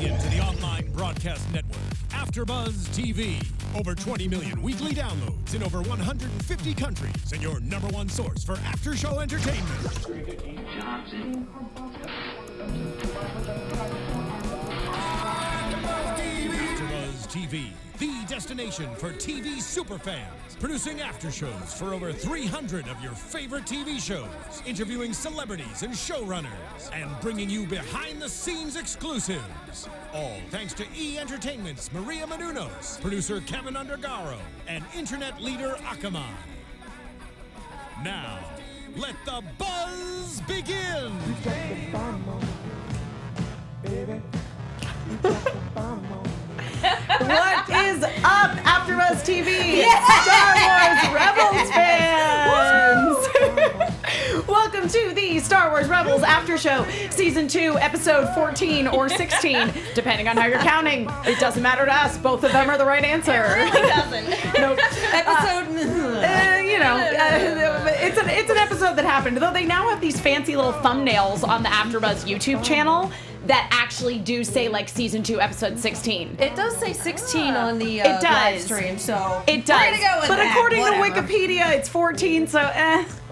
into the online broadcast network, AfterBuzz TV. Over 20 million weekly downloads in over 150 countries, and your number one source for after-show entertainment. AfterBuzz TV, the destination for TV superfans. Producing aftershows for over 300 of your favorite TV shows, interviewing celebrities and showrunners, and bringing you behind-the-scenes exclusives. All thanks to E! Entertainment's Maria Menounos, producer Kevin Undergaro, and internet leader Akamai. Now, let the buzz begin! What is up, AfterBuzz TV? Star Wars Rebels fans! Welcome to the Star Wars Rebels After Show, Season 2, Episode 14 or 16, depending on how you're counting. It doesn't matter to us. Both of them are the right answer. It really doesn't. Nope. It's an episode that happened. Though they now have these fancy little thumbnails on the AfterBuzz YouTube channel that actually do say like Season 2, Episode 16. It does say 16 on the it does. live stream, so it does. We're gonna go with but that. according Whatever. to Wikipedia, it's 14, so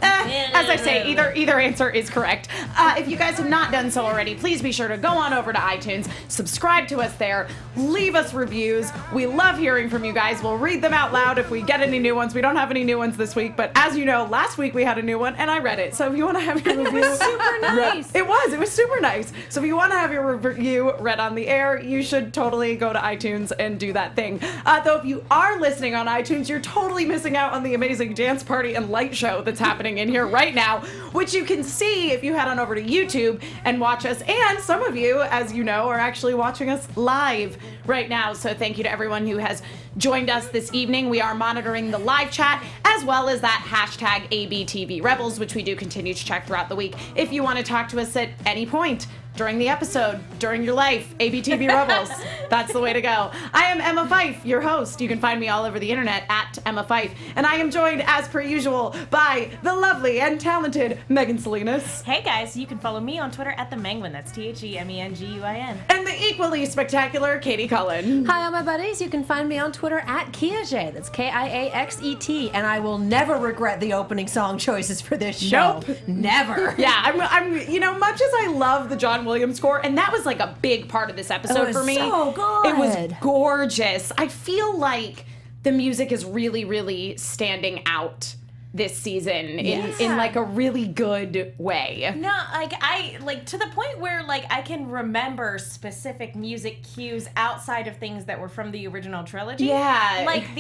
as I say, either answer is correct. If you guys have not done so already, please be sure to go on over to iTunes, subscribe to us there, leave us reviews. We love hearing from you guys. We'll read them out loud if we get any new ones. We don't have any new ones this week, but as you know, last week we had a new one, and I read it. So if you want to have your review... It was super nice. It was super nice. So if you want to have your review read on the air, you should totally go to iTunes and do that thing. Though if you are listening on iTunes, you're totally missing out on the amazing dance party and light show that's happening in here right now, which you can see if you head on over to YouTube and watch us. And some of you, as you know, are actually watching us live right now. So thank you to everyone who has joined us this evening. We are monitoring the live chat as well as that hashtag ABTVRebels, which we do continue to check throughout the week. If you want to talk to us at any point during the episode, during your life, ABTV Rebels. That's the way to go. I am Emma Fyffe, your host. You can find me all over the internet at Emma Fyffe. And I am joined, as per usual, by the lovely and talented Megan Salinas. Hey guys, you can follow me on Twitter at @themenguin. That's TheMenguin. And the equally spectacular Katie Cullen. Hi, all my buddies. You can find me on Twitter at Kiaxet. That's Kiaxet. And I will never regret the opening song choices for this show. Nope. Never. Yeah, I'm much as I love the John Williams score, and that was like a big part of this episode for me. So good. It was gorgeous. I feel like the music is really, really standing out this season in like a really good way. No, I to the point where I can remember specific music cues outside of things that were from the original trilogy. Yeah. Like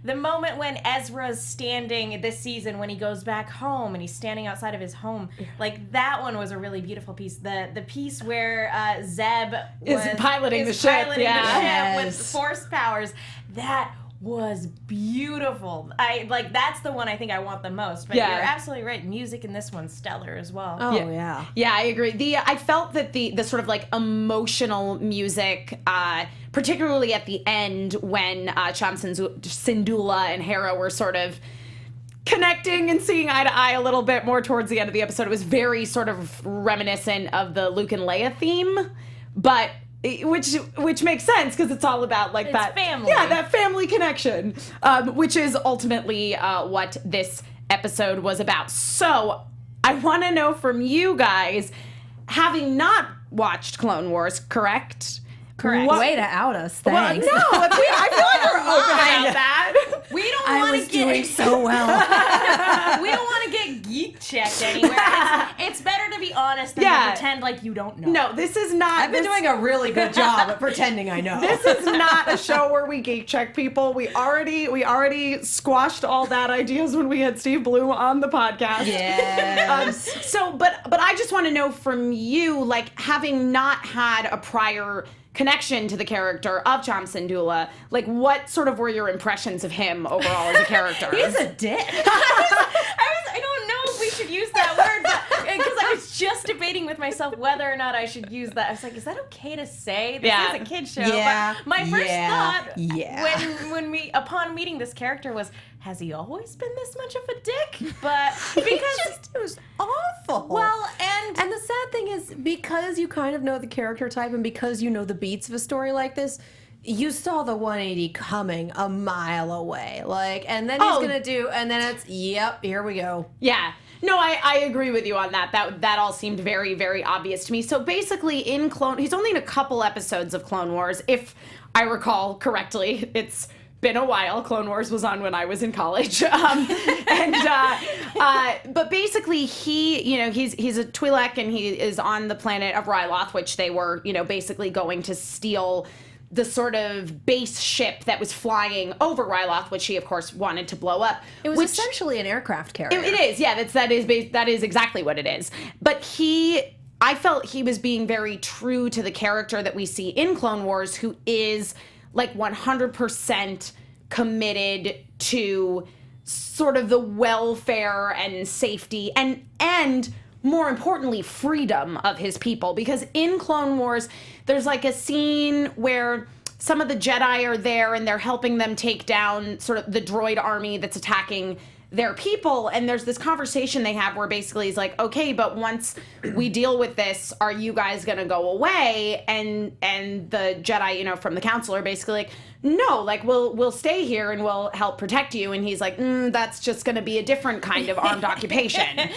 the moment when Ezra's standing this season when he goes back home and he's standing outside of his home, that one was a really beautiful piece. The piece where Zeb is piloting the ship with force powers, that was beautiful. That's the one I think I want the most. But you're absolutely right. Music in this one's stellar as well. Oh yeah. Yeah, I agree. I felt that the sort of emotional music, particularly at the end when Cham Syndulla and Hera were sort of connecting and seeing eye to eye a little bit more towards the end of the episode, it was very sort of reminiscent of the Luke and Leia theme, but which makes sense because it's all about that family. Yeah, that family connection, which is ultimately what this episode was about. So I want to know from you guys, having not watched Clone Wars, correct? Correct. Way to out us. Thanks. Well, no, I feel like we're open about that. We don't I want was to get doing so well. we don't want to get geek checked anywhere. It's better to be honest than to pretend like you don't know. No, this is not. I've been doing a really good job at pretending I know. This is not a show where we geek check people. We already squashed all that ideas when we had Steve Bloom on the podcast. Yes. But I just want to know from you, having not had a prior connection to the character of Cham Syndulla, what sort of were your impressions of him overall as a character? He's a dick. I don't know if we should use that word, but because I was just debating with myself whether or not I should use that. I was like, is that okay to say? This is a kid's show. Yeah. But my first thought Yeah. upon meeting this character was, has he always been this much of a dick? But because it was awful. well, and the sad thing is, because you kind of know the character type and because you know the beats of a story like this, you saw the 180 coming a mile away. Like, and then he's gonna do, and then it's, yep, here we go. Yeah. No, I agree with you on that. That all seemed very, very obvious to me. So basically in he's only in a couple episodes of Clone Wars, if I recall correctly. It's been a while. Clone Wars was on when I was in college. But basically he's a Twi'lek, and he is on the planet of Ryloth, which they were, basically going to steal the sort of base ship that was flying over Ryloth, which he, of course, wanted to blow up. It was essentially an aircraft carrier. It is, yeah. That is exactly what it is. But I felt he was being very true to the character that we see in Clone Wars, who is like 100% committed to sort of the welfare and safety and more importantly, freedom of his people. Because in Clone Wars, there's like a scene where some of the Jedi are there and they're helping them take down sort of the droid army that's attacking their people. And there's this conversation they have where basically he's like, okay, but once we deal with this, are you guys going to go away? And the Jedi, from the council are basically like, no, like we'll stay here and we'll help protect you. And he's like, that's just going to be a different kind of armed occupation.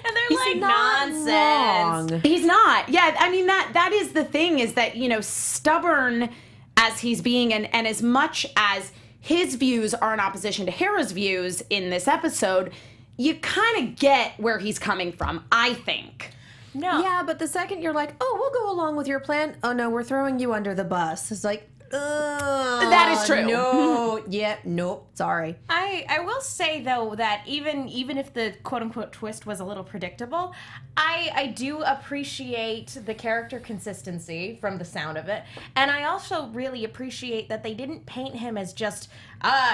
And they're He's like, not nonsense. wrong. He's not. Yeah, I mean, that is the thing, is that, stubborn as he's being, and as much as his views are in opposition to Hera's views in this episode, you kind of get where he's coming from, I think. No. Yeah, but the second you're like, oh, we'll go along with your plan. Oh, no, we're throwing you under the bus. It's like, that is true. No. Yeah, nope. Sorry. I will say, though, that even if the quote-unquote twist was a little predictable, I do appreciate the character consistency from the sound of it. And I also really appreciate that they didn't paint him as just,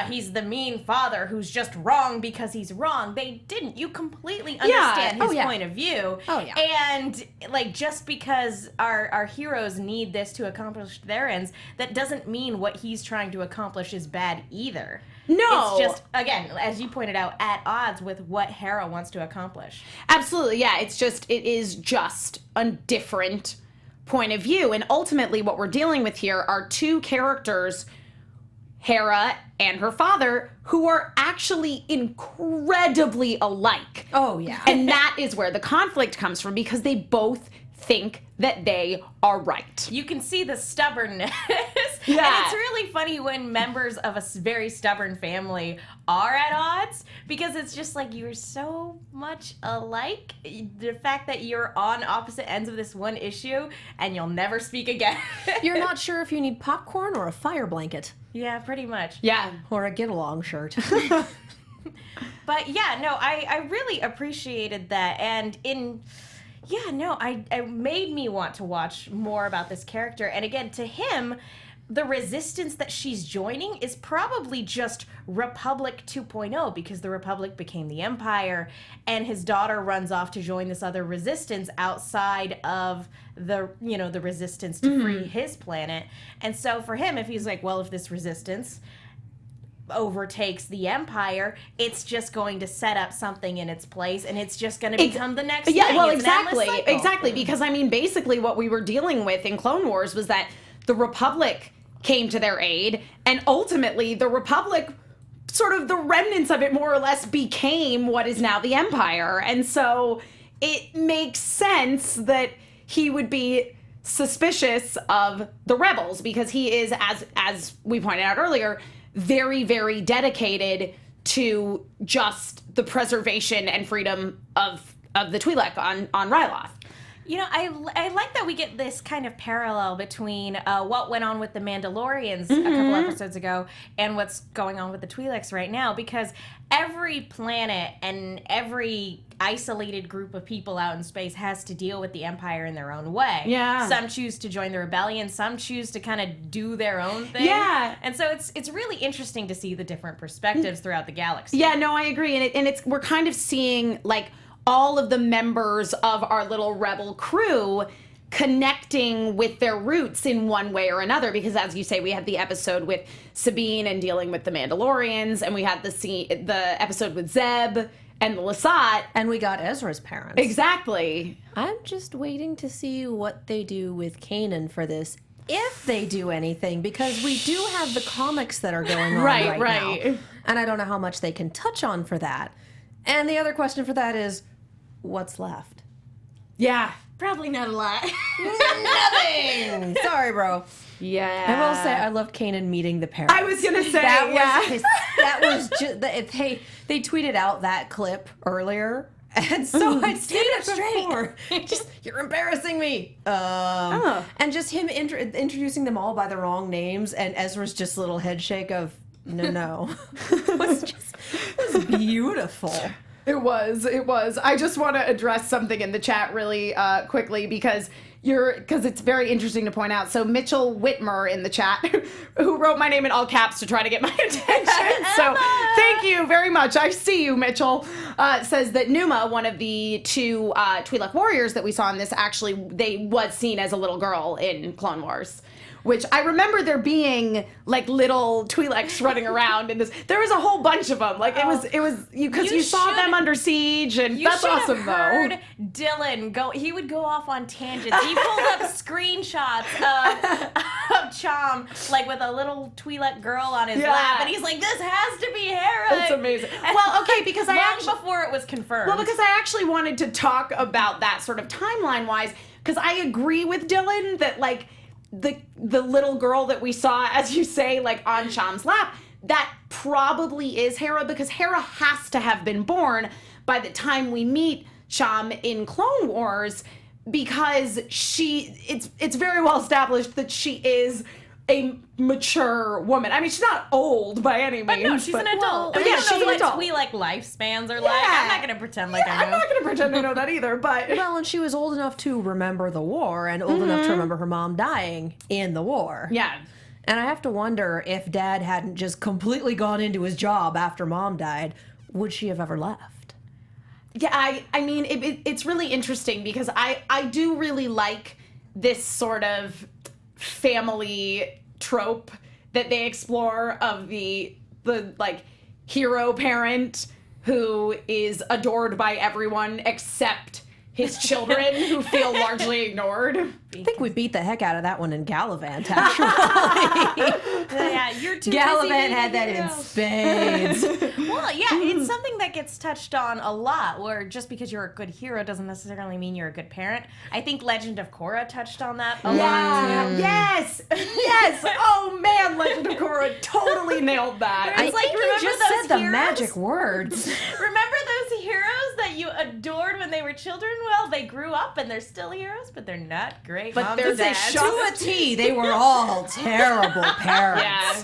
he's the mean father who's just wrong because he's wrong. They didn't. You completely understand his point of view. Oh, yeah. And, like, just because our heroes need this to accomplish their ends, that doesn't mean what he's trying to accomplish is bad either. No. It's just, again, as you pointed out, at odds with what Hera wants to accomplish. Absolutely, yeah. It is just a different point of view. And ultimately what we're dealing with here are two characters, Hera and her father, who are actually incredibly alike. Oh, yeah. And that is where the conflict comes from, because they both think that they are right. You can see the stubbornness. Yeah. And it's really funny when members of a very stubborn family are at odds, because it's just like, you're so much alike. The fact that you're on opposite ends of this one issue and you'll never speak again. You're not sure if you need popcorn or a fire blanket. Yeah, pretty much. Yeah. Or a get-along shirt. But yeah, no, I really appreciated that. And it made me want to watch more about this character. And again, to him, the resistance that she's joining is probably just Republic 2.0, because the Republic became the Empire, and his daughter runs off to join this other resistance outside of the resistance to free his planet. And so for him, if he's like, well, if this resistance overtakes the Empire, it's just going to set up something in its place, and it's just going to become the next thing. Well, It's an endless cycle. exactly. Because I mean, basically, what we were dealing with in Clone Wars was that the Republic came to their aid, and ultimately, the Republic, sort of the remnants of it, more or less, became what is now the Empire, and so it makes sense that he would be suspicious of the rebels, because he is, as we pointed out earlier, very, very dedicated to just the preservation and freedom of the Twi'lek on Ryloth. I like that we get this kind of parallel between what went on with the Mandalorians a couple episodes ago and what's going on with the Twi'leks right now, because every planet and every isolated group of people out in space has to deal with the Empire in their own way. Yeah. Some choose to join the rebellion, some choose to kind of do their own thing. Yeah. And so it's really interesting to see the different perspectives throughout the galaxy. Yeah, no, I agree. And we're kind of seeing, like, all of the members of our little rebel crew connecting with their roots in one way or another, because as you say, we had the episode with Sabine and dealing with the Mandalorians, and we had the episode with Zeb and the Lasat, and we got Ezra's parents. Exactly. I'm just waiting to see what they do with Kanan for this, if they do anything, because we do have the comics that are going on right now, and I don't know how much they can touch on for that. And the other question for that is, what's left? Yeah. Probably not a lot. Nothing. Sorry, bro. Yeah. I will say I loved Kanan meeting the parents. I was gonna say that was just they tweeted out that clip earlier, and so I'd seen it before. Just, you're embarrassing me. And just him introducing them all by the wrong names, and Ezra's just little head shake of no. It was beautiful. It was. I just want to address something in the chat really quickly because it's very interesting to point out. So Mitchell Whitmer in the chat, who wrote my name in all caps to try to get my attention. So thank you very much. I see you, Mitchell. Says that Numa, one of the two Twi'lek warriors that we saw in this, actually was seen as a little girl in Clone Wars. Which I remember there being like little Twi'leks running around in this. There was a whole bunch of them. Like it was because you saw them under siege, and that's awesome though. You heard Dylan go. He would go off on tangents. He pulled up screenshots of Cham, like with a little Twi'lek girl on his lap, and he's like, "This has to be Hera." It's amazing. Well, okay, because before it was confirmed. Well, because I actually wanted to talk about that sort of timeline wise, because I agree with Dylan that like. The little girl that we saw, as you say, like on Cham's lap, that probably is Hera, because Hera has to have been born by the time we meet Cham in Clone Wars, because it's very well established that she is a mature woman. I mean, she's not old by any means. But no, she's an adult. But yeah, she's an adult. Twi'lek lifespans are like. I'm not gonna pretend like I know. I'm not gonna pretend I know that either. But well, and she was old enough to remember the war and old enough to remember her mom dying in the war. Yeah. And I have to wonder if Dad hadn't just completely gone into his job after Mom died, would she have ever left? Yeah, I mean, it's really interesting because I do really like this sort of family trope that they explore of the like hero parent who is adored by everyone except his children who feel largely ignored. I think we beat the heck out of that one in Gallivant, actually. Yeah, you're too Gallivant had that in spades. Well, yeah, it's something that gets touched on a lot, where just because you're a good hero doesn't necessarily mean you're a good parent. I think Legend of Korra touched on that a lot. Yes! Oh man, Legend of Korra totally nailed that. I think you just said the magic words. Remember those heroes that you adored when they were children? Well, they grew up and they're still heroes, but they're not great. But they're dads. To a T, they were all terrible parents. Yeah.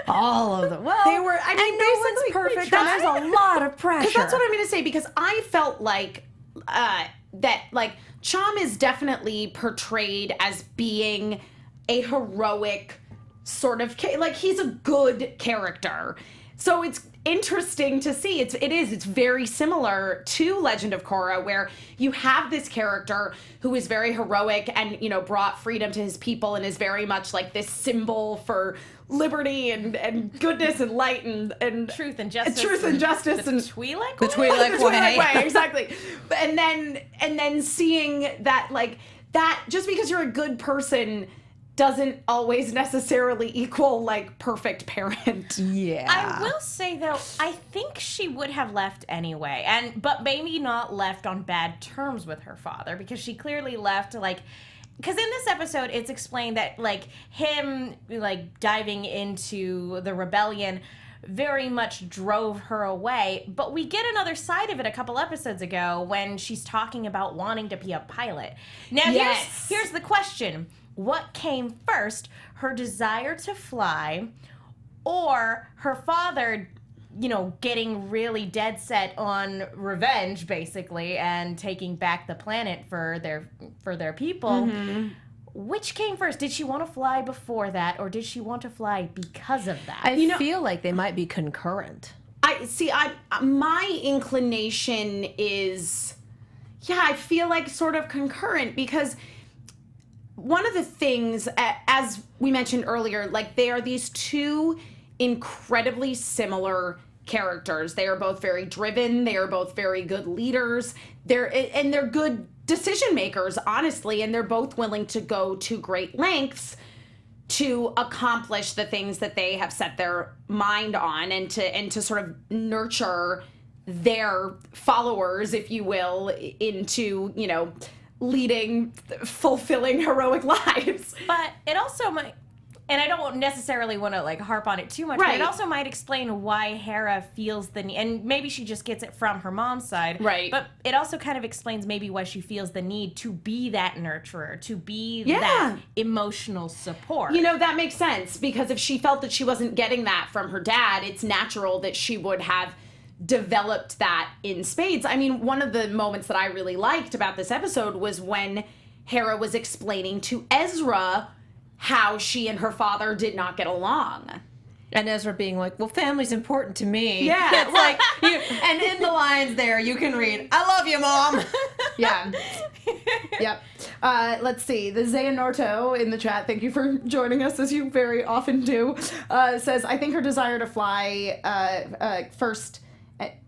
All of them. Well, they were. I mean, no one's perfect. And there's a lot of pressure. Because that's what I'm going to say. Because I felt like that, like Cham is definitely portrayed as being a heroic sort of like he's a good character. So it's interesting to see. It's very similar to Legend of Korra, where you have this character who is very heroic and, you know, brought freedom to his people and is very much like this symbol for liberty and goodness and light and truth and justice. The Twi'lek way. The Twi'lek way. Exactly. And then seeing that, like, that just because you're a good person doesn't always necessarily equal like perfect parent. Yeah. I will say though, I think she would have left anyway, but maybe not left on bad terms with her father, because she clearly left like, because in this episode it's explained that like him like diving into the rebellion very much drove her away. But we get another side of it a couple episodes ago when she's talking about wanting to be a pilot. Now here's the question. What came first, her desire to fly or her father, you know, getting really dead set on revenge, basically, and taking back the planet for their people? Mm-hmm. Which came first? Did she want to fly before that, or did she want to fly because of that? I feel like they might be concurrent. My inclination is I feel like sort of concurrent, because one of the things, as we mentioned earlier, like they are these two incredibly similar characters. They are both very driven. They are both very good leaders. They're good decision makers, honestly, and they're both willing to go to great lengths to accomplish the things that they have set their mind on, and to sort of nurture their followers, if you will, into, you know, leading fulfilling heroic lives. But it also might, and I don't necessarily want to like harp on it too much, but it also might explain why Hera feels the need, and maybe she just gets it from her mom's side. Right. But it also kind of explains maybe why she feels the need to be that nurturer, to be that emotional support. You know, that makes sense, because if she felt that she wasn't getting that from her dad, it's natural that she would have developed that in spades. I mean, one of the moments that I really liked about this episode was when Hera was explaining to Ezra how she and her father did not get along. And Ezra being like, well, family's important to me. Yeah. It's like, and in the lines there, you can read, I love you, Mom. Yeah. Yep. Let's see. The Xehanorto in the chat, thank you for joining us, as you very often do, says, I think her desire to fly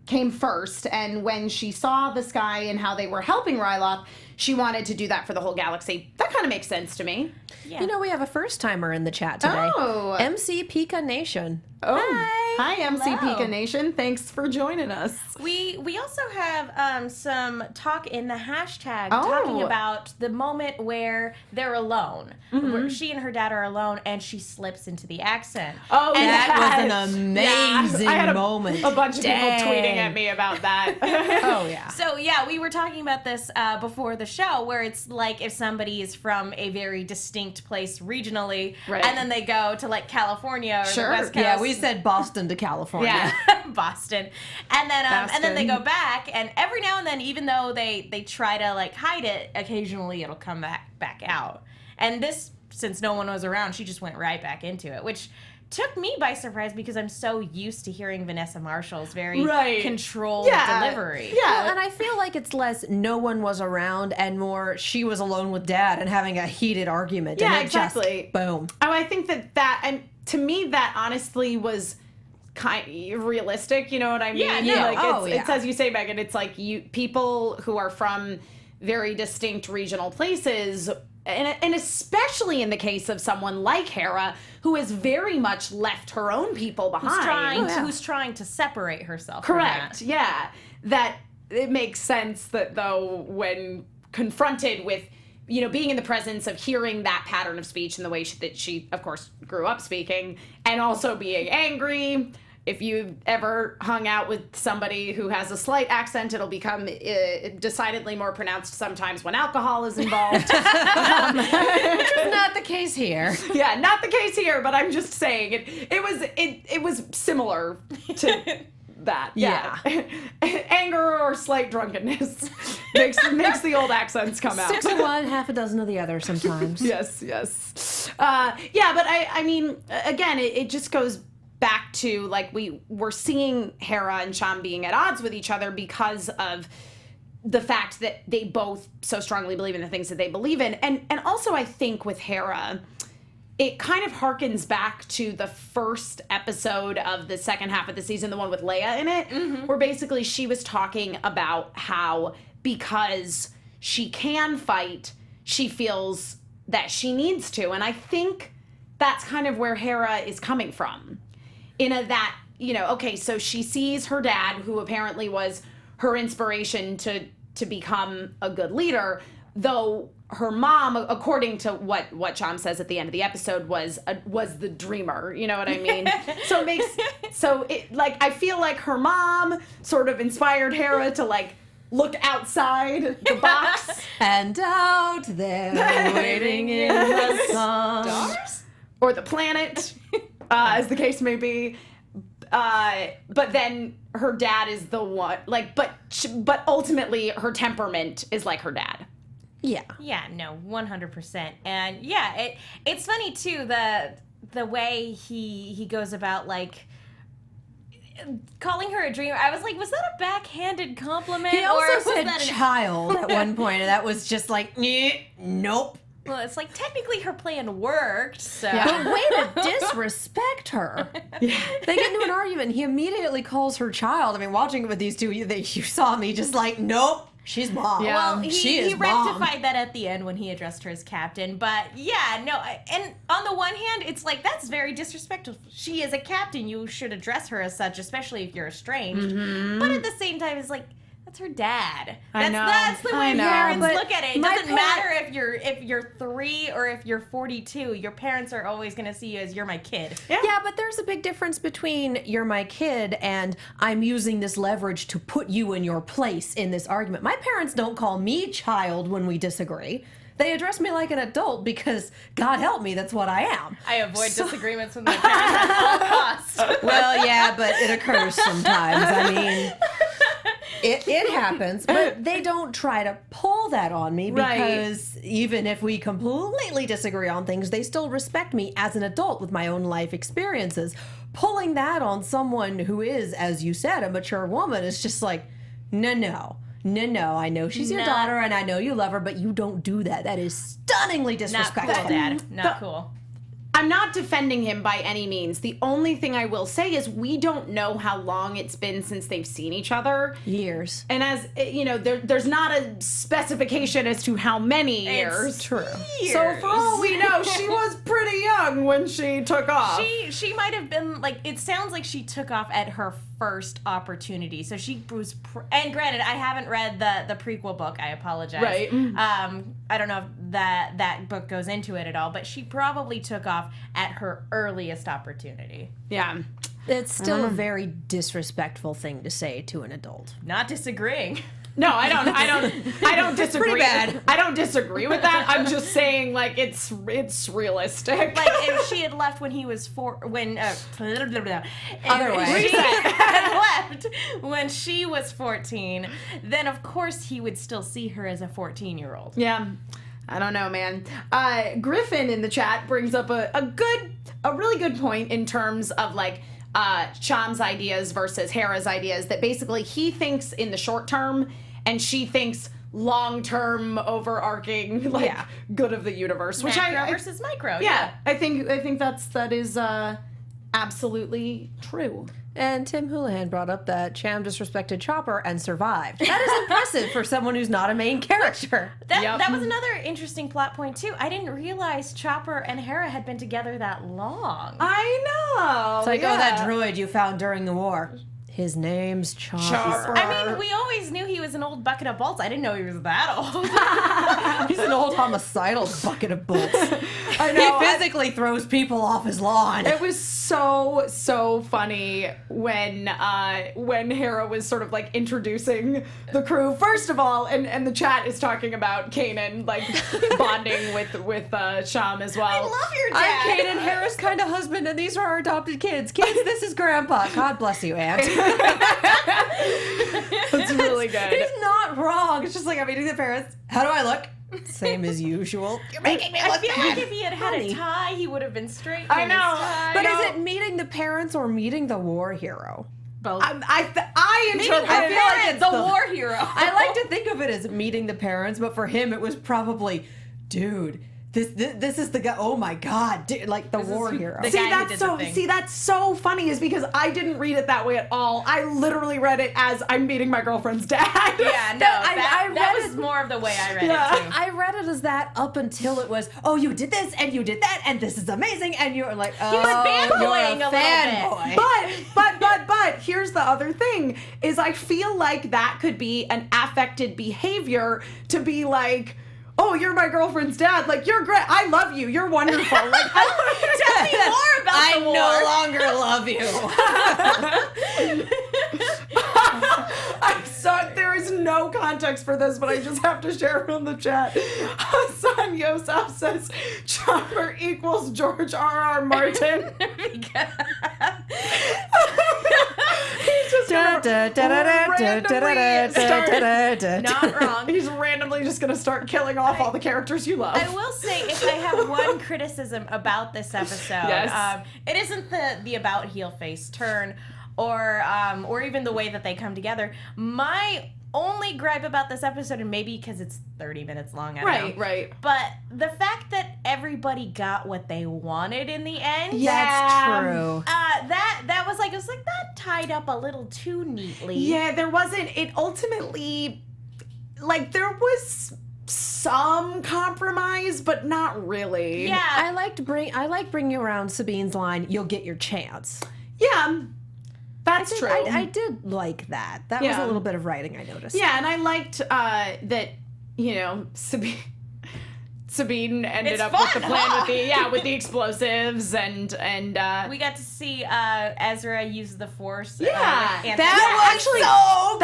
came first, and when she saw the sky and how they were helping Ryloth, she wanted to do that for the whole galaxy. That kind of makes sense to me. Yeah. You know, we have a first timer in the chat today. Oh. MC Pika Nation. Oh. Hi. Hi, MC Hello. Pika Nation. Thanks for joining us. We also have some talk in the hashtag talking about the moment where they're alone, where she and her dad are alone, and she slips into the accent. Oh, and That was an amazing I had moment. a bunch of people tweeting at me about that. Oh, yeah. So, yeah, we were talking about this before the show, where it's like if somebody is from a very distinct place regionally, Right. and then they go to, like, California or Sure. the West Coast. Yeah, we said Boston to California. Yeah, Boston. And then they Boston. go back, and every now and then, even though they try to, like, hide it, occasionally it'll come back out. And this, since no one was around, she just went right back into it, which took me by surprise because I'm so used to hearing Vanessa Marshall's very controlled delivery. Yeah. Well, and I feel like it's less no one was around and more she was alone with dad and having a heated argument. Yeah, and it exactly. Just, boom. Oh, I think that, and to me, that honestly was kind of realistic. You know what I mean? Yeah, no. Like it's as you say, Megan. It's like people who are from very distinct regional places, and especially in the case of someone like Hera, who has very much left her own people behind. Who's trying to separate herself Correct. from that. Yeah. That it makes sense that, though, when confronted with, you know, being in the presence of hearing that pattern of speech and the way that she, of course, grew up speaking, and also being angry. If you've ever hung out with somebody who has a slight accent, it'll become decidedly more pronounced sometimes when alcohol is involved. Which is not the case here. Yeah, not the case here, but I'm just saying it was similar to that. Yeah. Anger or slight drunkenness makes the old accents come out. 6 of one, half a dozen of the other sometimes. Yes. Yeah, but I mean, again, it just goes back to, like, we're seeing Hera and Cham being at odds with each other because of the fact that they both so strongly believe in the things that they believe in. And also, I think with Hera, it kind of harkens back to the first episode of the second half of the season, the one with Leia in it, where basically she was talking about how because she can fight, she feels that she needs to. And I think that's kind of where Hera is coming from. That, you know, okay, so she sees her dad, who apparently was her inspiration to become a good leader, though her mom, according to what Cham says at the end of the episode, was the dreamer. You know what I mean? I feel like her mom sort of inspired Hera to, like, look outside the box. And out there, waiting in the sun. Stars? Or the planet, as the case may be. But then her dad is the one, like, but ultimately her temperament is like her dad. Yeah. Yeah, no, 100%. And yeah, it's funny too, the way he goes about, like, calling her a dreamer, I was like, was that a backhanded compliment? He also or was said that child at one point, and that was just like, nope. Well, it's like technically her plan worked, so. But way to disrespect her. They get into an argument. He immediately calls her child. I mean, watching it with these two, you saw me just like, nope, she's mom. Yeah. Well, she he is mom. rectified that at the end when he addressed her as captain. But yeah, no, and on the one hand, it's like, that's very disrespectful. She is a captain. You should address her as such, especially if you're estranged. Mm-hmm. But at the same time, it's like, that's her dad. I know. That's the way I know, parents but look at it. It my doesn't matter if you're 3 or if you're 42. Your parents are always going to see you as you're my kid. Yeah, but there's a big difference between you're my kid and I'm using this leverage to put you in your place in this argument. My parents don't call me child when we disagree. They address me like an adult because, God help me, that's what I am. I avoid disagreements with my parents at all costs. Well, yeah, but it occurs sometimes. I mean, it happens, but they don't try to pull that on me because even if we completely disagree on things, they still respect me as an adult with my own life experiences. Pulling that on someone who is, as you said, a mature woman is just like, no, I know she's your daughter and I know you love her, but you don't do that. That is stunningly disrespectful. Not cool, Dad. Not cool. I'm not defending him by any means. The only thing I will say is we don't know how long it's been since they've seen each other. Years. And as, you know, there's not a specification as to how many years. It's true. So for all we know, she was pretty young when she took off. She might have been, like, it sounds like she took off at her first opportunity. So she was, and granted, I haven't read the prequel book. I apologize. Right. I don't know if that book goes into it at all, but she probably took off at her earliest opportunity. Yeah. It's still a very disrespectful thing to say to an adult. Not disagreeing. No, I don't disagree. Pretty bad. I don't disagree with that. I'm just saying, like, it's realistic. Like, if she had left when he was Other if way. she had left when she was 14, then of course he would still see her as a 14-year-old. Yeah. I don't know, man. Griffin in the chat brings up a really good point in terms of, like, Cham's ideas versus Hera's ideas, that basically he thinks in the short term and she thinks long-term overarching, like, good of the universe. Which Macro versus micro. Yeah. I think that is absolutely true. And Tim Houlihan brought up that Cham disrespected Chopper and survived. That is impressive for someone who's not a main character. That was another interesting plot point, too. I didn't realize Chopper and Hera had been together that long. I know. It's like, oh, that droid you found during the war. His name's Chopper. I mean, we always knew he was an old bucket of bolts. I didn't know he was that old. He's an old homicidal bucket of bolts. I know. He physically throws people off his lawn. It was so funny when Hera was sort of, like, introducing the crew. First of all, and the chat is talking about Kanan, like, bonding with Cham as well. I love your dad. I'm Kanan, Hera's kind of husband, and these are our adopted kids. Kids, this is Grandpa. God bless you, Aunt. That's really good. He's not wrong. It's just like I'm meeting the parents. How do I look? Same as usual. You're making me look I feel bad. like if he had had a tie, he would have been straight. I know. But is it meeting the parents or meeting the war hero? Both. I interpret I feel like it's the war hero. I like to think of it as meeting the parents, but for him it was probably, dude, this is the guy. Oh my God, dude, like the war hero. That's so funny, is because I didn't read it that way at all. I literally read it as I'm meeting my girlfriend's dad. Yeah, no, that was more of the way I read it too. I read it as that up until it was, oh, you did this and you did that and this is amazing, and you were like, oh, He was fanboying you're a little bit. But here's the other thing, is I feel like that could be an affected behavior to be like, oh, you're my girlfriend's dad. Like, you're great. I love you. You're wonderful. Like, tell me more about the war. I no longer love you. I'm sorry. There is no context for this, but I just have to share it on the chat. Hassan Yosef says Chopper equals George R.R. Martin. He's just Not wrong. He's randomly just gonna start killing off all the characters you love. I will say, if I have one criticism about this episode, Yes. it isn't the about heel face turn. or even the way that they come together. My only gripe about this episode, and maybe because it's 30 minutes long, I don't know. Right. But the fact that everybody got what they wanted in the end. That's true. That was like, it was like that tied up a little too neatly. Yeah, there wasn't, it ultimately, like, there was some compromise, but not really. Yeah. I like bringing around Sabine's line, "You'll get your chance." Yeah, that's true. I did like that. That was a little bit of writing I noticed. Yeah, and I liked that, you know, Sabine ended up with the plan with the explosives and we got to see Ezra use the Force. that was so cool.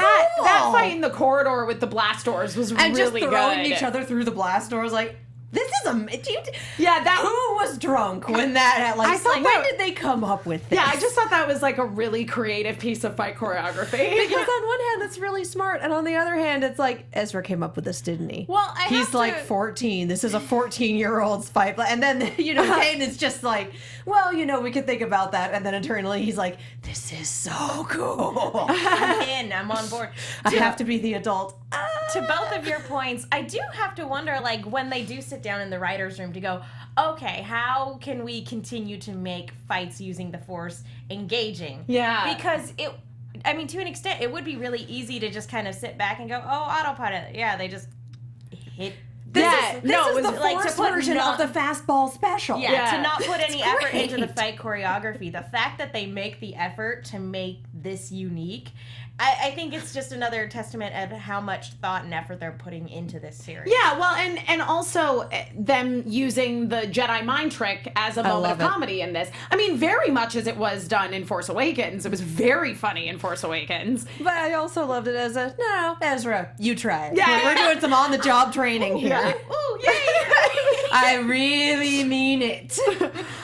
That fight in the corridor with the blast doors was And really just throwing good. each other through the blast doors, like, this is a... that Who was drunk when that... Like, I thought when that- did they come up with this? Yeah, I just thought that was like a really creative piece of fight choreography. Because on one hand, that's really smart, and on the other hand, it's like, Ezra came up with this, didn't he? Well, He's like 14. This is a 14-year-old's fight. And then, you know, Kane is just like, well, you know, we could think about that. And then internally, he's like, this is so cool. I'm on board. I have to be the adult. To both of your points, I do have to wonder, like, when they do sit down in the writer's room to go, okay, how can we continue to make fights using the Force engaging? Yeah. Because I mean, to an extent, it would be really easy to just kind of sit back and go, oh, autopilot. Yeah, they just hit. This is the like, Force to put version of the fastball special. Yeah, to not put any effort into the great. fight choreography. The fact that they make the effort to make this unique, I think it's just another testament of how much thought and effort they're putting into this series. Yeah, well, and also them using the Jedi mind trick as a moment of comedy in this. I mean, very much as it was done in Force Awakens. It was very funny in Force Awakens. But I also loved it as a, no, Ezra, you try it. Yeah. We're doing some on-the-job training here. Yeah. Ooh, yay! I really mean it.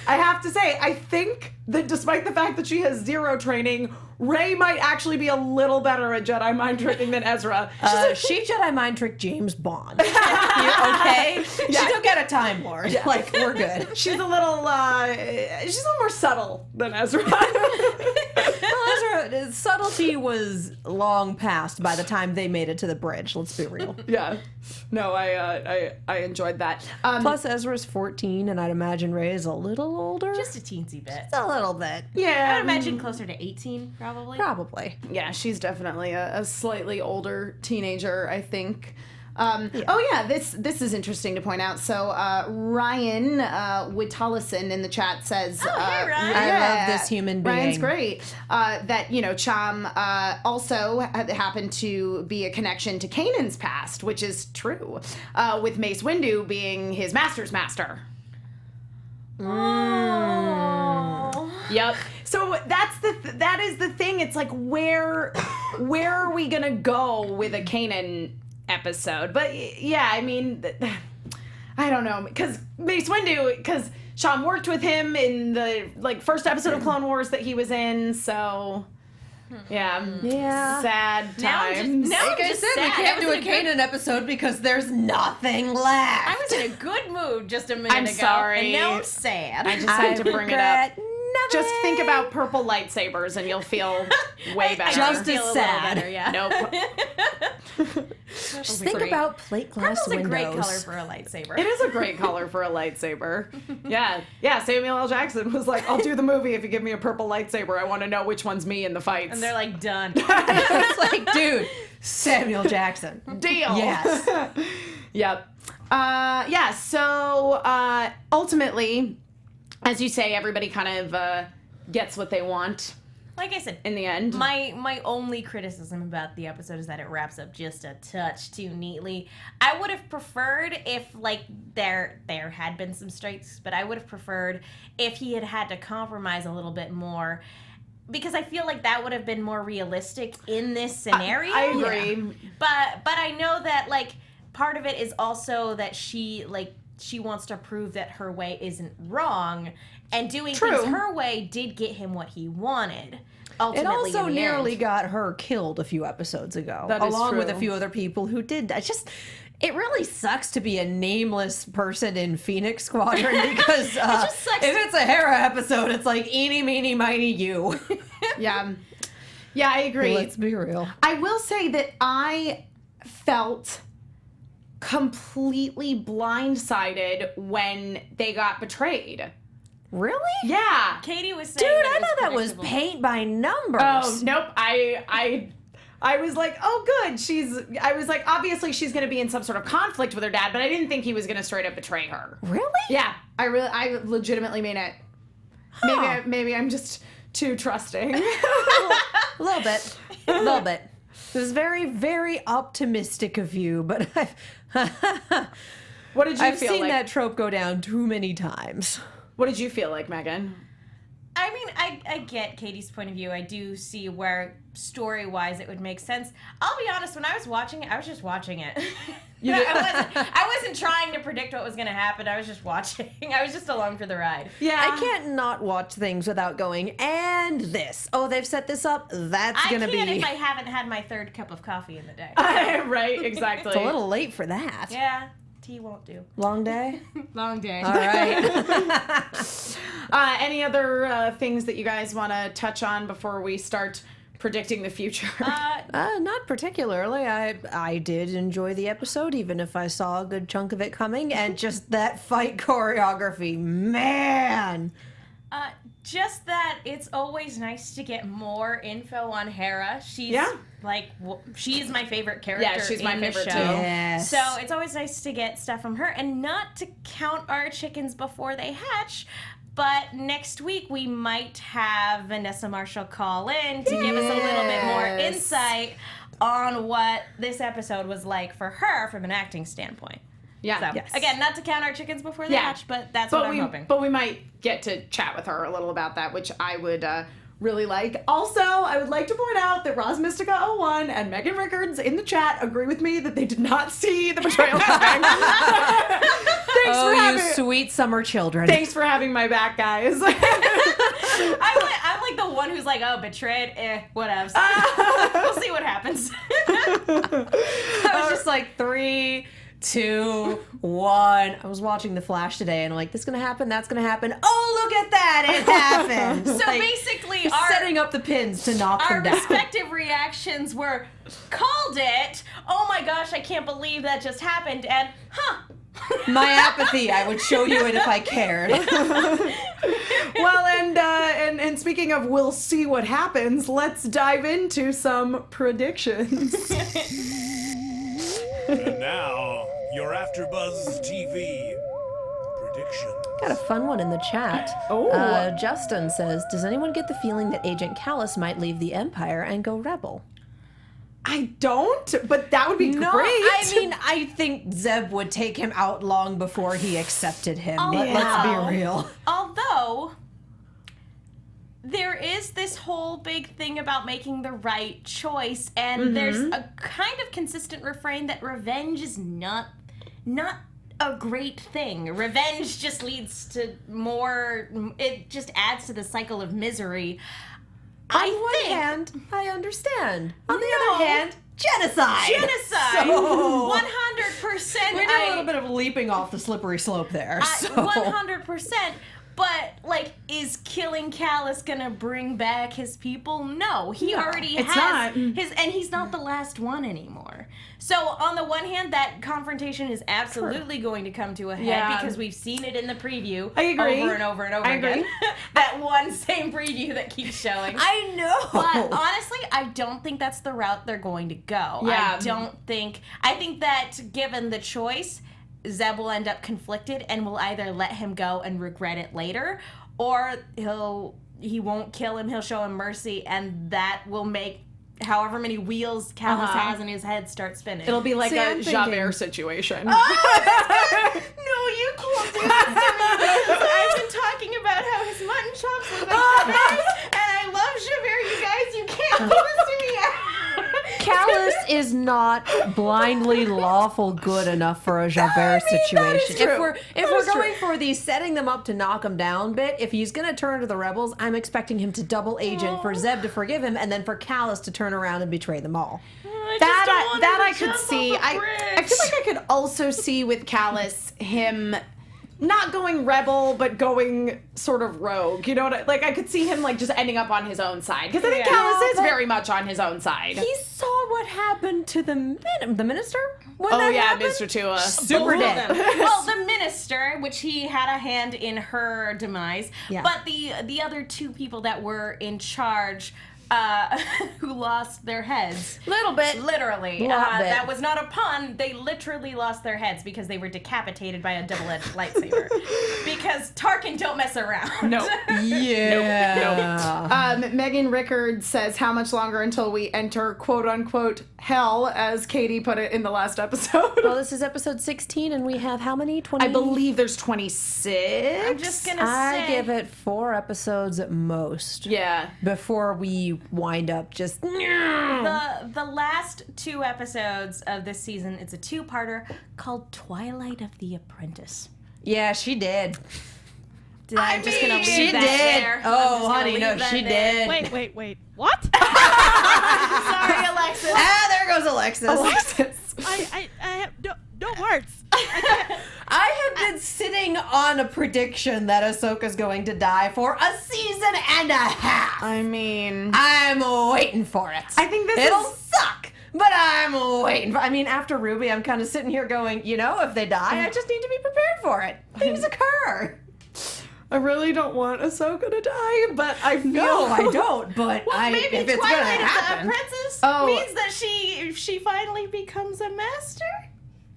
I have to say, I think that despite the fact that she has zero training, Rey might actually be a little better at Jedi mind tricking than Ezra. She Jedi mind tricked James Bond. Okay? She took get a Time Lord. Yeah. Like, we're good. She's a little more subtle than Ezra. Well, Ezra, subtlety was long past by the time they made it to the bridge. Let's be real. Yeah. No, I enjoyed that. Plus, Ezra's 14, and I'd imagine Rey is a little older. Just a teensy bit. a little bit. Yeah. I would imagine closer to 18, probably. Probably. Yeah, she's definitely a slightly older teenager, I think. Oh yeah, this is interesting to point out. So Ryan Witalison in the chat says, hey, Ryan. I love this human being. Ryan's great. That Cham also happened to be a connection to Kanan's past, which is true, with Mace Windu being his master's master. Oh. Yep. So that is the thing. It's like where are we gonna go with a Kanan episode? But yeah, I mean, I don't know, because Mace Windu, because Cham worked with him in the first episode of Clone Wars that he was in. So yeah, sad times. Like I said, we can't do a Kanan episode because there's nothing left. I was in a good mood just a minute I'm ago. sorry. And now I'm sad. I just had to bring it up. Nothing. Just think about purple lightsabers and you'll feel way better. Just feel as a little sad. better, yeah. Nope. Just think about plate glass Purple's windows. a great color for a lightsaber. It is a great color for a lightsaber. Yeah. Samuel L. Jackson was like, "I'll do the movie if you give me a purple lightsaber. I want to know which one's me in the fights." And they're like, done. It's like, dude, Samuel Jackson. deal. Yes. Yep. So ultimately, as you say, everybody kind of gets what they want Like I said, in the end. my only criticism about the episode is that it wraps up just a touch too neatly. I would have preferred if there had been some strikes, but I would have preferred if he had to compromise a little bit more, because I feel like that would have been more realistic in this scenario. I agree. But I know that part of it is also that she wants to prove that her way isn't wrong, and doing things her way did get him what he wanted. Ultimately, It also in the nearly end. got her killed a few episodes ago, That is along with a true. few other people who did. It really sucks to be a nameless person in Phoenix Squadron because just sucks if it's a Hera episode, it's like eeny, meeny, miny, you. Yeah. Yeah, I agree. Let's be real. I will say that I felt completely blindsided when they got betrayed. Really? Yeah. Katie was saying, Dude, that I it was thought that was predictable. paint by numbers. Oh, nope. I was like, oh, good. I was like, obviously she's going to be in some sort of conflict with her dad, but I didn't think he was going to straight up betray her. Really? Yeah, I legitimately mean it. Huh. Maybe I'm just too trusting. A little bit. A little bit. It was very, very optimistic of you, but What did you I've feel seen like? that trope go down too many times. What did you feel like, Megan? I mean, I get Katie's point of view. I do see where story-wise it would make sense. I'll be honest, when I was watching it, I was just watching it. I wasn't trying to predict what was going to happen. I was just watching. I was just along for the ride. Yeah. I can't not watch things without going, and this. Oh, they've set this up. That's going to be... I can't if I haven't had my third cup of coffee in the day. Right, exactly. It's a little late for that. Yeah, tea won't do. Long day? Long day. All right. Any other things that you guys want to touch on before we start predicting the future? Not particularly. I did enjoy the episode, even if I saw a good chunk of it coming, and just that fight choreography, man. Just that it's always nice to get more info on Hera. She's she's my favorite character. Yeah, she's my in the favorite show. too. Yes. So it's always nice to get stuff from her, and not to count our chickens before they hatch. But next week we might have Vanessa Marshall call in to give us a little bit more insight on what this episode was like for her from an acting standpoint. Yeah. So, Yes. again, not to count our chickens before they hatch, but that's what I'm hoping. But we might get to chat with her a little about that, which I would really like. Also, I would like to point out that Roz Mystica 01 and Megan Rickards in the chat agree with me that they did not see the betrayal coming. You sweet summer children. Thanks for having my back, guys. I'm like the one who's like, oh, betrayed, whatevs. We'll see what happens. I was just like 3, 2, 1. I was watching The Flash today, and I'm like, this is gonna happen, that's gonna happen. Oh, look at that, it happened. So Like, basically, setting up the pins to knock our them down. respective reactions were, called it, oh my gosh, I can't believe that just happened, and, My apathy, I would show you it if I cared. Well, and speaking of we'll see what happens, let's dive into some predictions. And now, your AfterBuzz TV prediction. Got a fun one in the chat. Oh. Justin says, does anyone get the feeling that Agent Callus might leave the Empire and go rebel? I don't, but that would be great. I mean, I think Zeb would take him out long before he accepted him. Let's be real. Although, there is this whole big thing about making the right choice, and there's a kind of consistent refrain that revenge is not a great thing. Revenge just leads to more, it just adds to the cycle of misery. On one hand, I understand. On the No. other hand, genocide. Genocide! So- 100%. We did a little bit of leaping off the slippery slope there. 100%. But, like, is killing Callus gonna bring back his people? No. He already it's has not. his, and he's not the last one anymore. So, on the one hand, that confrontation is absolutely going to come to a head Yeah. because we've seen it in the preview I agree. over and over and over I again. agree. That one same preview that keeps showing. I know. But honestly, I don't think that's the route they're going to go. Yeah. I think that given the choice, Zeb will end up conflicted and will either let him go and regret it later, or he won't kill him, he'll show him mercy, and that will make however many wheels Callus has in his head start spinning. It'll be like See, a I'm thinking- Javert situation. No, you can't do this to me. I've been talking about how his mutton chops look like Javert's, and I love Javert, you guys. You can't do this to me. Callus is not blindly lawful good enough for a Javert situation. true. If we're going for the setting them up to knock them down bit, if he's gonna turn to the rebels, I'm expecting him to double agent for Zeb to forgive him, and then for Callus to turn around and betray them all. That I could see. I feel like I could also see with Callus him not going rebel, but going sort of rogue. You know what? I could see him just ending up on his own side because I think Callus is very much on his own side. He saw what happened to the minister. When Oh that yeah, happened? Mr. Tua. Super dead. Well, the minister, which he had a hand in her demise, Yeah. but the other two people that were in charge, who lost their heads. Little bit. Literally. Bit. That was not a pun. They literally lost their heads because they were decapitated by a double-edged lightsaber. Because Tarkin don't mess around. No. Yeah. Megan Rickards says, how much longer until we enter quote-unquote hell, as Katie put it in the last episode? Well, this is episode 16, and we have how many? 20? I believe there's 26. I'm just gonna say. I give it 4 episodes at most. Yeah. Before we wind up just. The last 2 episodes of this season, it's a 2-parter called Twilight of the Apprentice. Yeah, she did. I'm just gonna leave She that did. there. Oh, honey, no, she did. Wait. What? Sorry, Alexis. There goes Alexis. I have no words. I have been sitting on a prediction that Ahsoka's going to die for a season and a half. I mean, I'm waiting for it. I think It'll suck, but I'm waiting. I mean, after Ruby, I'm kind of sitting here going, if they die, I just need to be prepared for it. Things occur. I really don't want Ahsoka to die, but I feel... No, I don't, but Maybe if it's Twilight going to of the happen. Apprentice Oh. means that she finally becomes a master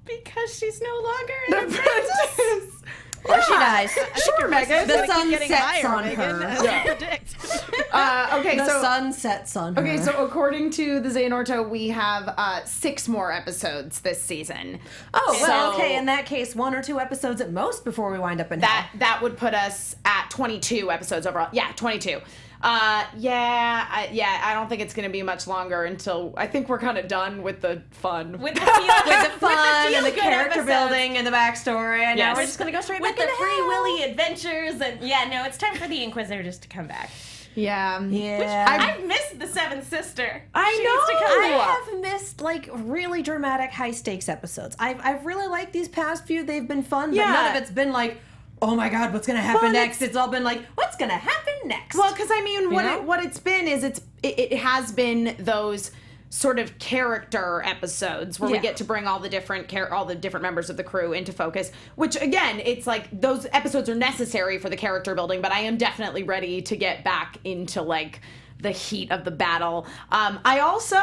because she's no longer an apprentice. Or she dies. Sure, Megan. The sun Getting sets higher, on Megan, her. as you predict. Okay, The so... sun sets on her. Okay, so according to the Xehanorto, we have 6 more episodes this season. Oh, well, So- okay. In that case, 1 or 2 episodes at most before we wind up in hell. That would put us at 22 episodes overall. Yeah, 22. I don't think it's going to be much longer until I think we're kind of done with the fun. With the With the fun and the feel-good character episodes. building and the backstory, and now Yes. we're just gonna go straight With back the into Free hell. Willy adventures, and it's time for the Inquisitor just to come back. Yeah. Yeah. I've missed the Seventh Sister. I She know. needs to come I back. have missed really dramatic high stakes episodes. I've really liked these past few. They've been fun, but Yeah. none of it's been like, oh my god, what's gonna happen Well, next? It's all been like, what's gonna happen next? Well, because I mean, know? what it's been is it has been those sort of character episodes where we Yeah. get to bring all the different members of the crew into focus. Which again, it's like those episodes are necessary for the character building, but I am definitely ready to get back into the heat of the battle. I also,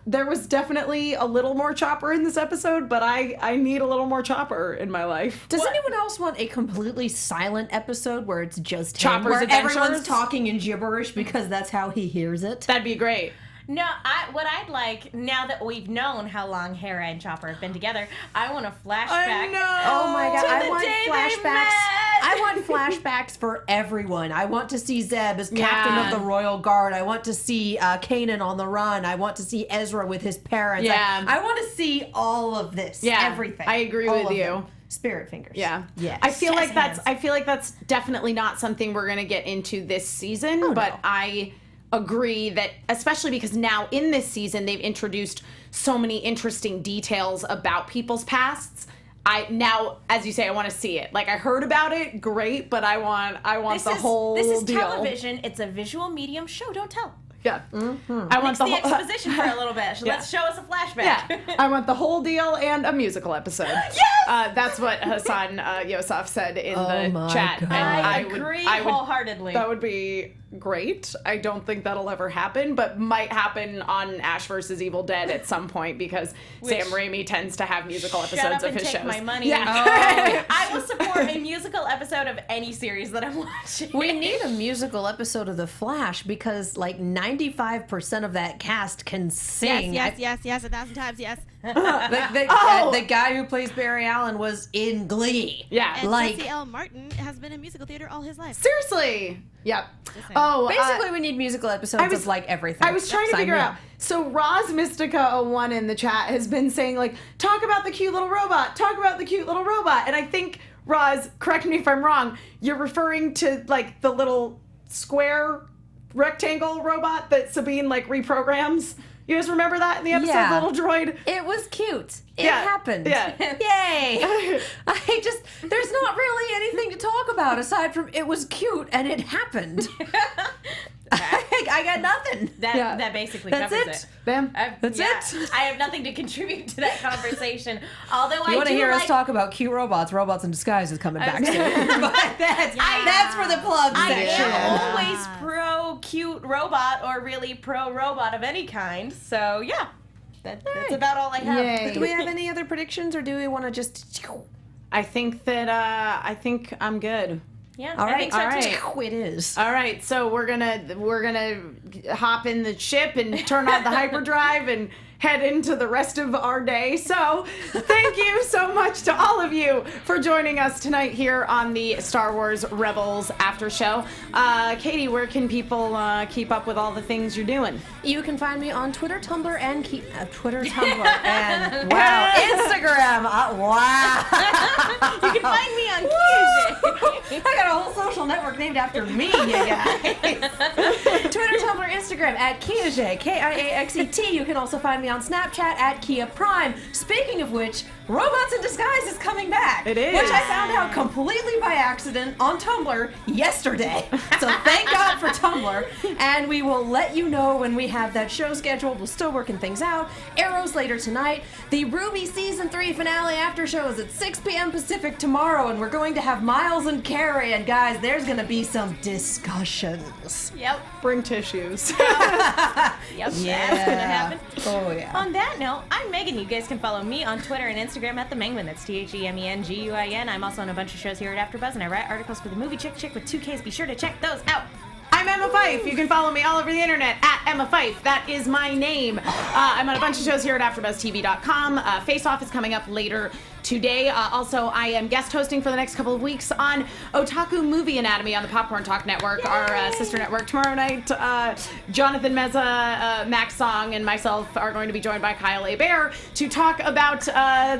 there was definitely a little more Chopper in this episode, but I need a little more Chopper in my life. Does anyone else want a completely silent episode where it's just him, Chopper's where Adventures? everyone's talking in gibberish because that's how he hears it? That'd be great. No, what I'd like, now that we've known how long Hera and Chopper have been together, I want a flashback. Oh my god, To I the want day they flashbacks. met. I want flashbacks for everyone. I want to see Zeb as captain Yeah. of the Royal Guard. I want to see Kanan on the run. I want to see Ezra with his parents. Yeah. I want to see all of this. Yeah, Everything. I agree All with of you. them. Spirit fingers. Yeah. Yes. I feel like Jazz that's definitely not something we're gonna get into this season, but no. I agree that especially because now in this season they've introduced so many interesting details about people's pasts. Now, as you say, I want to see it. Like I heard about it, great, but I want the whole This is deal. television. It's a visual medium. Show, don't tell. Yeah. Mm-hmm. I want Fix the whole exposition for a little bit. Let's show us a flashback. Yeah, I want the whole deal and a musical episode. Yes! That's what Hassan Yosef said in the my chat. God. And I agree wholeheartedly. That would be great. I don't think that'll ever happen, but might happen on Ash vs. Evil Dead at some point because Sam Raimi tends to have musical episodes Shut up of and his take shows. my money. Yeah. I will support a musical episode of any series that I'm watching. We need a musical episode of The Flash because 95% of that cast can sing. Yes, 1,000 times, yes. The guy who plays Barry Allen was in Glee. Yeah. And Like- Jesse L. Martin has been in musical theater all his life. Seriously. Yep. saying. Oh, Basically, we need musical episodes of everything. I was trying to Sign figure me out. up. So Roz Mystica 01 in the chat has been saying talk about the cute little robot. Talk about the cute little robot. And I think Roz, correct me if I'm wrong, you're referring to the little square rectangle robot that Sabine reprograms. You guys remember that in the episode, Yeah. Little Droid? It was cute. It Yeah. happened. Yeah. Yay! There's not really anything to talk about aside from it was cute and it happened. I got nothing. That basically That's covers it. it. Bam. That's it. I have nothing to contribute to that conversation. Although You I want do to hear like us talk about cute robots? Robots in Disguise is coming back soon. But that's for the plug I section. am always pro cute robot or really pro robot of any kind. So yeah, that's about all I have. Yay. Do we have any other predictions, or do we want to just? I think that I think I'm good. Yeah, All I right, think so all right. too. It is. All right, so we're gonna hop in the ship and turn on the hyperdrive and head into the rest of our day. So thank you so much to all of you for joining us tonight here on the Star Wars Rebels After Show. Katie, where can people keep up with all the things you're doing? You can find me on Twitter, Tumblr, and and wow, Instagram. Wow. You can find me on Kyuji. I got a whole social network named after me, you guys. Twitter, Tumblr, Instagram at Kiaxet, Kiaxet. You can also find me on Snapchat at Kia Prime. Speaking of which, Robots in Disguise is coming back. It is. Which I found out completely by accident on Tumblr yesterday. So thank God for Tumblr. And we will let you know when we have that show scheduled. We're still working things out. Arrows later tonight. The Ruby Season 3 finale after show is at 6 p.m. Pacific tomorrow, and we're going to have Miles and Carrie. And guys, there's going to be some discussions. Yep. Bring tissues. Yep. That's gonna happen. Oh, yeah. On that note, I'm Megan. You guys can follow me on Twitter and Instagram at the Menguin. That's TheMenguin. I'm also on a bunch of shows here at AfterBuzz, and I write articles for the Movie Chick with 2Ks. Be sure to check those out. I'm Emma Fyffe. You can follow me all over the internet at Emma Fyffe. That is my name. I'm on a bunch of shows here at AfterBuzzTV.com. Face Off is coming up later today. Also, I am guest hosting for the next couple of weeks on Otaku Movie Anatomy on the Popcorn Talk Network, our sister network. Tomorrow night, Jonathan Meza, Max Song, and myself are going to be joined by Kyle A. Bear to talk about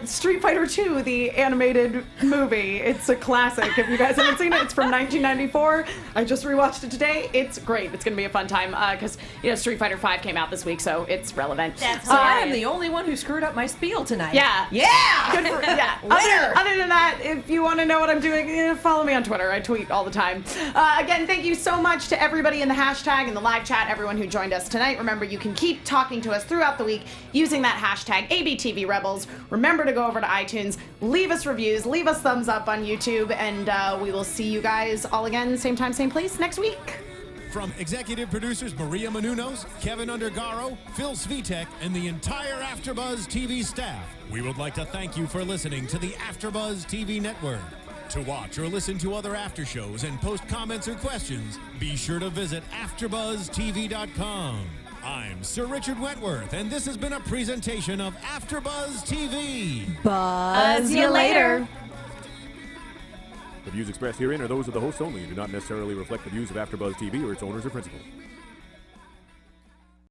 Street Fighter II, the animated movie. It's a classic. If you guys haven't seen it, it's from 1994. I just rewatched it today. It's great. It's going to be a fun time because Street Fighter V came out this week, so it's relevant. That's So I am the only one who screwed up my spiel tonight. Yeah. Yeah! Good for, yeah. Other than that, if you want to know what I'm doing, follow me on Twitter. I tweet all the time. Again, thank you so much to everybody in the hashtag and the live chat, everyone who joined us tonight. Remember, you can keep talking to us throughout the week using that hashtag ABTVRebels. Remember to go over to iTunes, leave us reviews, leave us thumbs up on YouTube, and we will see you guys all again, same time, same place next week. From executive producers Maria Menounos, Kevin Undergaro, Phil Svitek, and the entire AfterBuzz TV staff, we would like to thank you for listening to the AfterBuzz TV network. To watch or listen to other after shows and post comments or questions, be sure to visit AfterBuzzTV.com. I'm Sir Richard Wentworth, and this has been a presentation of AfterBuzz TV. Buzz you later. The views expressed herein are those of the hosts only and do not necessarily reflect the views of AfterBuzz TV or its owners or principals.